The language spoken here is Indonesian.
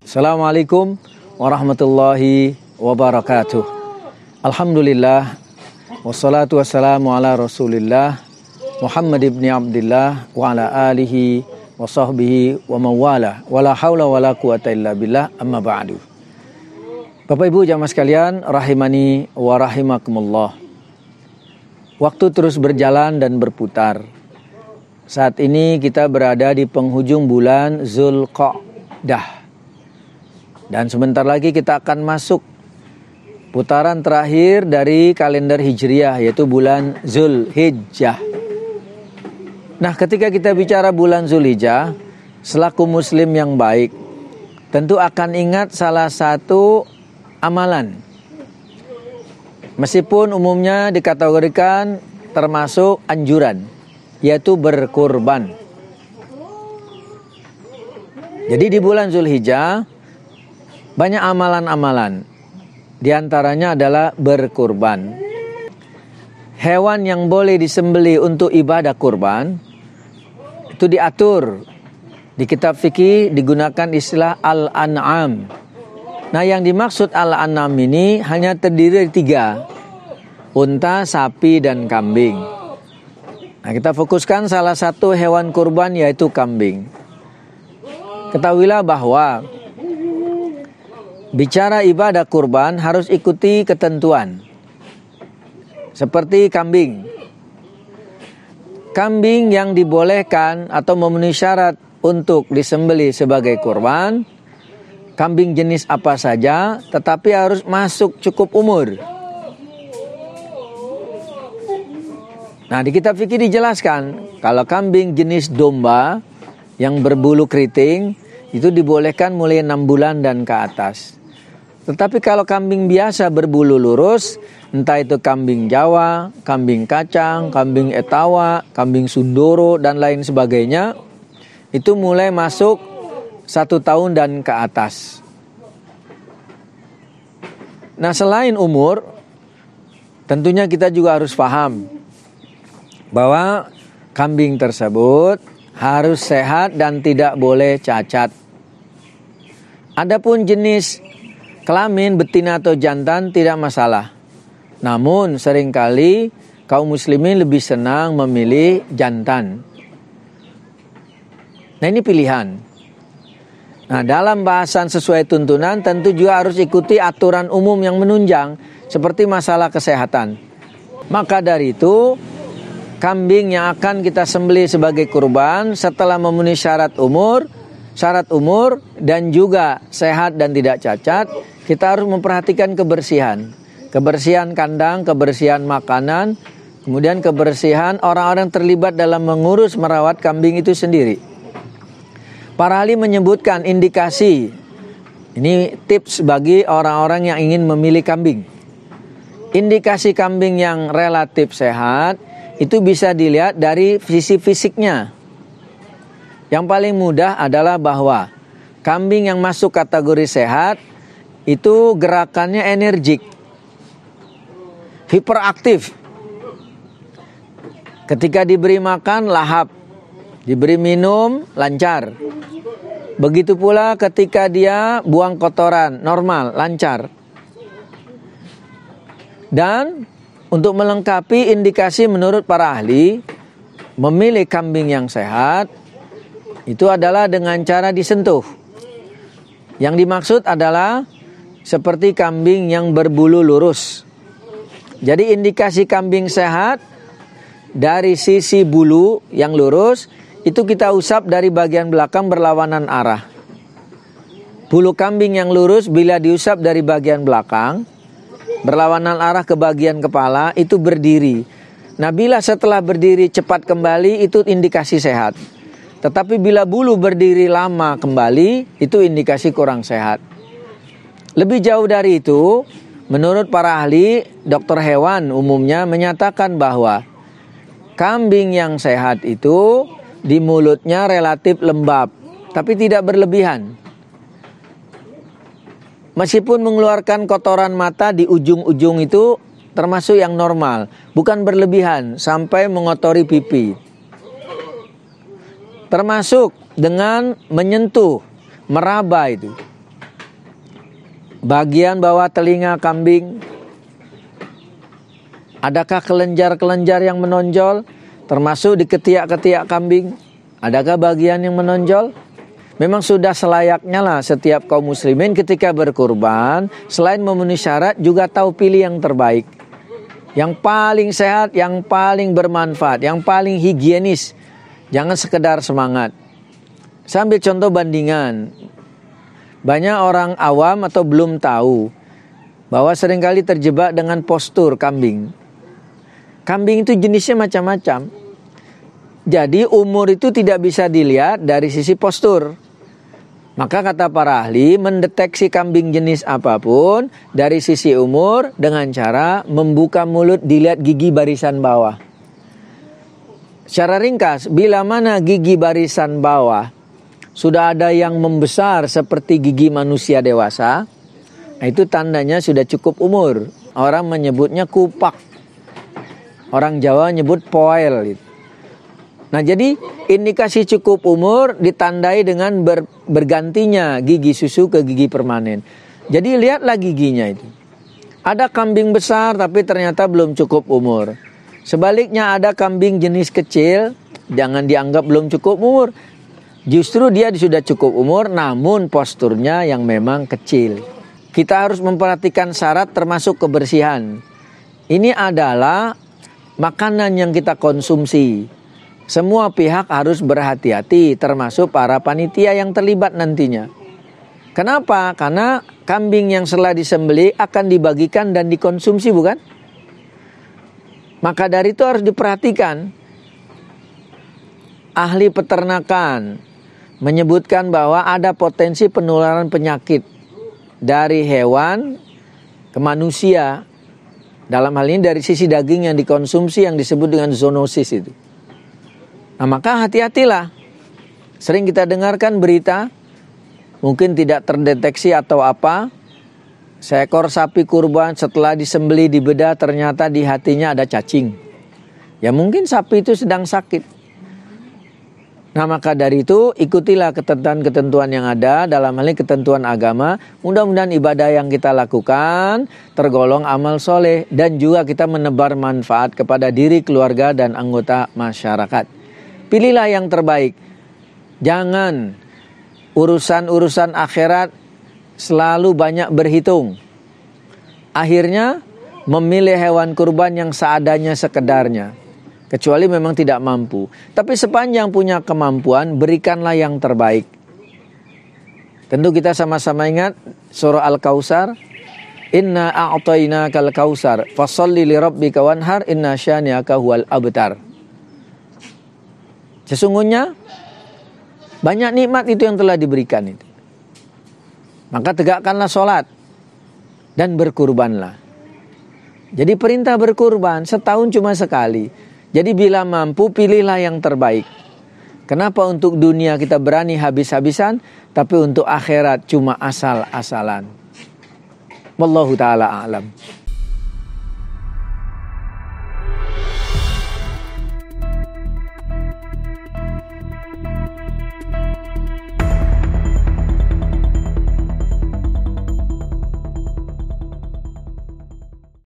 Assalamualaikum warahmatullahi wabarakatuh. Alhamdulillah, wassalatu wassalamu ala rasulillah Muhammad ibn Abdillah wa ala alihi wa sahbihi wa mawala wa la hawla wa la quwata illa billah, amma ba'du. Bapak Ibu jamaah sekalian, rahimani wa rahimakumullah. Waktu terus berjalan dan berputar. Saat ini kita berada di penghujung bulan Zulqa'dah. Dan sebentar lagi kita akan masuk putaran terakhir dari kalender Hijriah, yaitu bulan Zulhijjah. Nah, ketika kita bicara bulan Zulhijjah, selaku muslim yang baik, tentu akan ingat salah satu amalan. Meskipun umumnya dikategorikan termasuk anjuran, yaitu berkurban. Jadi di bulan Zulhijjah banyak amalan-amalan. Di antaranya adalah berkurban. Hewan yang boleh disembelih untuk ibadah kurban itu diatur. Di kitab fikih digunakan istilah al-an'am. Nah, yang dimaksud al-an'am ini hanya terdiri dari 3. Unta, sapi, dan kambing. Nah, kita fokuskan salah satu hewan kurban, yaitu kambing. Ketahuilah bahwa bicara ibadah kurban harus ikuti ketentuan. Seperti kambing. Kambing yang dibolehkan atau memenuhi syarat untuk disembelih sebagai kurban, kambing jenis apa saja, tetapi harus masuk cukup umur. Nah, di kitab fikih dijelaskan, kalau kambing jenis domba yang berbulu keriting, itu dibolehkan mulai 6 bulan dan ke atas. Tetapi kalau kambing biasa berbulu lurus, entah itu kambing Jawa, kambing kacang, kambing etawa, kambing sundoro, dan lain sebagainya, itu mulai masuk 1 tahun dan ke atas. Nah, selain umur, tentunya kita juga harus paham bahwa kambing tersebut harus sehat dan tidak boleh cacat. Adapun jenis kelamin betina atau jantan tidak masalah. Namun seringkali kaum muslimin lebih senang memilih jantan. Nah, ini pilihan. Nah, dalam bahasan sesuai tuntunan tentu juga harus ikuti aturan umum yang menunjang seperti masalah kesehatan. Maka dari itu, kambing yang akan kita sembelih sebagai kurban setelah memenuhi syarat umur dan juga sehat dan tidak cacat, kita harus memperhatikan kebersihan. Kebersihan kandang, kebersihan makanan, kemudian kebersihan orang-orang terlibat dalam mengurus merawat kambing itu sendiri. Para ahli menyebutkan indikasi, ini tips bagi orang-orang yang ingin memilih kambing. Indikasi kambing yang relatif sehat itu bisa dilihat dari sisi fisiknya. Yang paling mudah adalah bahwa kambing yang masuk kategori sehat itu gerakannya energik, hiperaktif. Ketika diberi makan lahap, diberi minum lancar. Begitu pula ketika dia buang kotoran normal, lancar. Dan untuk melengkapi indikasi menurut para ahli, memilih kambing yang sehat itu adalah dengan cara disentuh. Yang dimaksud adalah seperti kambing yang berbulu lurus. Jadi indikasi kambing sehat dari sisi bulu yang lurus, itu kita usap dari bagian belakang berlawanan arah. Bulu kambing yang lurus bila diusap dari bagian belakang berlawanan arah ke bagian kepala, itu berdiri. Nah, bila setelah berdiri cepat kembali, itu indikasi sehat. Tetapi bila bulu berdiri lama kembali, itu indikasi kurang sehat. Lebih jauh dari itu, menurut para ahli, dokter hewan umumnya menyatakan bahwa kambing yang sehat itu di mulutnya relatif lembab, tapi tidak berlebihan. Meskipun mengeluarkan kotoran mata di ujung-ujung itu termasuk yang normal, bukan berlebihan sampai mengotori pipi. Termasuk dengan menyentuh, meraba itu. bagian bawah telinga kambing. Adakah kelenjar-kelenjar yang menonjol, termasuk di ketiak-ketiak kambing? Adakah bagian yang menonjol? Memang sudah selayaknya lah setiap kaum muslimin ketika berkurban, selain memenuhi syarat juga tahu pilih yang terbaik, yang paling sehat, yang paling bermanfaat, yang paling higienis. Jangan sekedar semangat. Saya ambil contoh bandingan. Banyak orang awam atau belum tahu bahwa seringkali terjebak dengan postur kambing. Kambing itu jenisnya macam-macam. Jadi umur itu tidak bisa dilihat dari sisi postur. Maka kata para ahli, mendeteksi kambing jenis apapun dari sisi umur dengan cara membuka mulut, dilihat gigi barisan bawah. Secara ringkas, bila mana gigi barisan bawah sudah ada yang membesar seperti gigi manusia dewasa, itu tandanya sudah cukup umur. Orang menyebutnya kupak. Orang Jawa nyebut poel. Nah, jadi indikasi cukup umur ditandai dengan bergantinya gigi susu ke gigi permanen. Jadi lihatlah giginya itu. Ada kambing besar tapi ternyata belum cukup umur. Sebaliknya ada kambing jenis kecil, jangan dianggap belum cukup umur. Justru dia sudah cukup umur namun posturnya yang memang kecil. Kita harus memperhatikan syarat termasuk kebersihan. Ini adalah makanan yang kita konsumsi. Semua pihak harus berhati-hati, termasuk para panitia yang terlibat nantinya. Kenapa? Karena kambing yang setelah disembelih akan dibagikan dan dikonsumsi, bukan? Maka dari itu harus diperhatikan. Ahli peternakan menyebutkan bahwa ada potensi penularan penyakit dari hewan ke manusia. Dalam hal ini dari sisi daging yang dikonsumsi yang disebut dengan zoonosis itu. Nah, maka hati-hatilah. Sering kita dengarkan berita, mungkin tidak terdeteksi atau apa, seekor sapi kurban setelah disembelih dibedah ternyata di hatinya ada cacing. Ya mungkin sapi itu sedang sakit. Nah, maka dari itu ikutilah ketentuan-ketentuan yang ada, dalam hal ini ketentuan agama. Mudah-mudahan ibadah yang kita lakukan tergolong amal soleh dan juga kita menebar manfaat kepada diri, keluarga, dan anggota masyarakat. Pilihlah yang terbaik. Jangan urusan-urusan akhirat selalu banyak berhitung. Akhirnya memilih hewan kurban yang seadanya sekedarnya. Kecuali memang tidak mampu. Tapi sepanjang punya kemampuan, berikanlah yang terbaik. Tentu kita sama-sama ingat surah Al-Kautsar. Inna a'tainakal kautsar fasholli lirabbika wanhar inna syani'aka huwal abtar. Sesungguhnya banyak nikmat itu yang telah diberikan itu. Maka tegakkanlah sholat dan berkurbanlah. Jadi perintah berkurban setahun cuma sekali. Jadi bila mampu pilihlah yang terbaik. Kenapa untuk dunia kita berani habis-habisan, tapi untuk akhirat cuma asal-asalan. Wallahu ta'ala a'lam.